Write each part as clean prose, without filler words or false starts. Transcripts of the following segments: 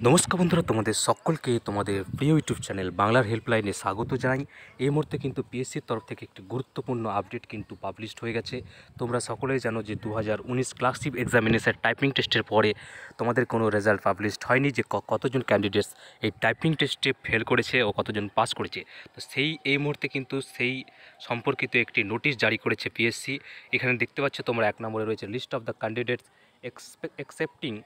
নমস্কার বন্ধুরা, তোমাদের সকলকে তোমাদের প্রিয় ইউটিউব চ্যানেল বাংলার হেল্পলাইনে স্বাগত জানাই। এই মুহূর্তে কিন্তু পিএসসির তরফ থেকে একটি গুরুত্বপূর্ণ আপডেট কিন্তু পাবলিশড হয়ে গেছে। তোমরা সকলেই জানো যে 2019 ক্লার্কশিপ এক্সামিনেশন টাইপিং টেস্টের পরে তোমাদের কোনো রেজাল্ট পাবলিশড হয়নি যে কতজন ক্যান্ডিডেটস এই টাইপিং টেস্টে ফেল করেছে ও কতজন পাস করেছে। তো এই মুহূর্তে কিন্তু সেই সম্পর্কিত একটি নোটিশ জারি করেছে পিএসসি। এখানে দেখতে পাচ্ছ তোমরা 1 নম্বরে রয়েছে list of the candidates accepting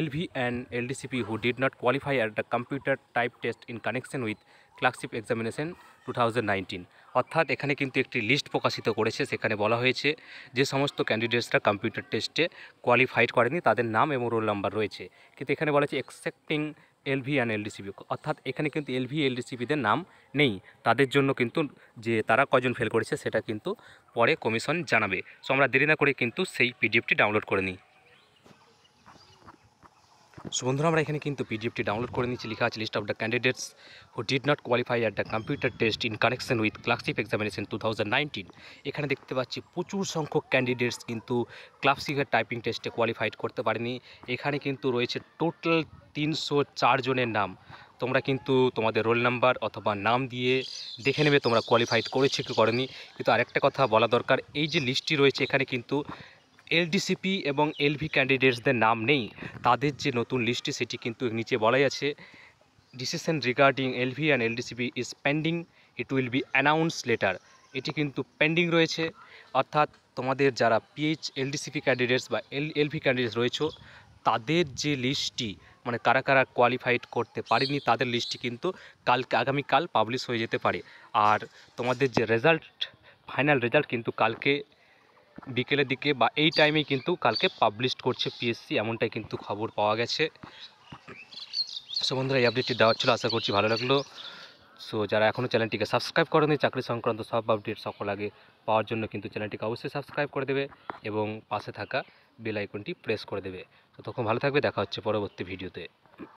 LV and LDCP who did not qualify at the computer type test in connection with clerkship examination 2019। অর্থাৎ এখানে কিন্তু একটি লিস্ট প্রকাশিত করেছে। সেখানে বলা হয়েছে যে সমস্ত ক্যান্ডিডেটসরা কম্পিউটার টেস্টে কোয়ালিফাইড করেনি তাদের নাম এবং রোল নাম্বার রয়েছে, কিন্তু এখানে বলা হয়েছে এক্সেপ্টিং LV অ্যান্ড LDCP, অর্থাৎ এখানে কিন্তু LV LDCPদের নাম নেই। তাদের জন্য কিন্তু যে তারা কজন ফেল করেছে সেটা কিন্তু পরে কমিশন জানাবে। সো আমরা দেরি না করে কিন্তু সেই পিডিএফটি ডাউনলোড করে নিই। সো বন্ধুরা, আমরা এখানে কিন্তু পিডিএফটি ডাউনলোড করে নিচ্ছি। লেখা আছে list of the candidates who did not qualify at the computer test in connection with clerkship examination 2019। এখানে দেখতে পাচ্ছি প্রচুর সংখ্যক ক্যান্ডিডেটস কিন্তু ক্লার্কশিপের টাইপিং টেস্টে কোয়ালিফাইড করতে পারেনি। এখানে কিন্তু রয়েছে টোটাল 304 জনের নাম। তোমরা কিন্তু তোমাদের রোল নাম্বার অথবা নাম দিয়ে দেখে নেবে তোমরা কোয়ালিফাইড করেছে কি করেনি। কিন্তু আরেকটা কথা বলা দরকার, এই যে লিস্টটি রয়েছে এখানে কিন্তু LDCP এবং LV ক্যান্ডিডেটসদের নাম নেই। তাদের যে নতুন লিস্টটি সেটি কিন্তু নিচে বলাই আছে, decision regarding LV and LDCP is pending, it will be announce letter. এটি কিন্তু পেন্ডিং রয়েছে। অর্থাৎ তোমাদের যারা LDCP ক্যান্ডিডেটস বা LV ক্যান্ডিডেটস রয়েছে তাদের যে লিস্টটি মানে কারা কারা কোয়ালিফাইড করতে পারেনি তাদের লিস্টটি কিন্তু আগামীকাল পাবলিশ হয়ে যেতে পারে। আর তোমাদের যে ফাইনাল রেজাল্ট কিন্তু কালকে বিকেলের দিকে বা এই টাইমেই কিন্তু কালকে পাবলিশ করছে পিএসসি, এমনটাই কিন্তু খবর পাওয়া গেছে। সো বন্ধুরা, এই আপডেটটি দেওয়ার ছিল, আশা করছি ভালো লাগলো। সো যারা এখনও চ্যানেলটিকে সাবস্ক্রাইব করেনি চাকরি সংক্রান্ত সব আপডেট সকল আগে পাওয়ার জন্য কিন্তু চ্যানেলটিকে অবশ্যই সাবস্ক্রাইব করে দেবে এবং পাশে থাকা বেল আইকনটি প্রেস করে দেবে। তো তখন ভালো থাকবে, দেখা হচ্ছে পরবর্তী ভিডিওতে।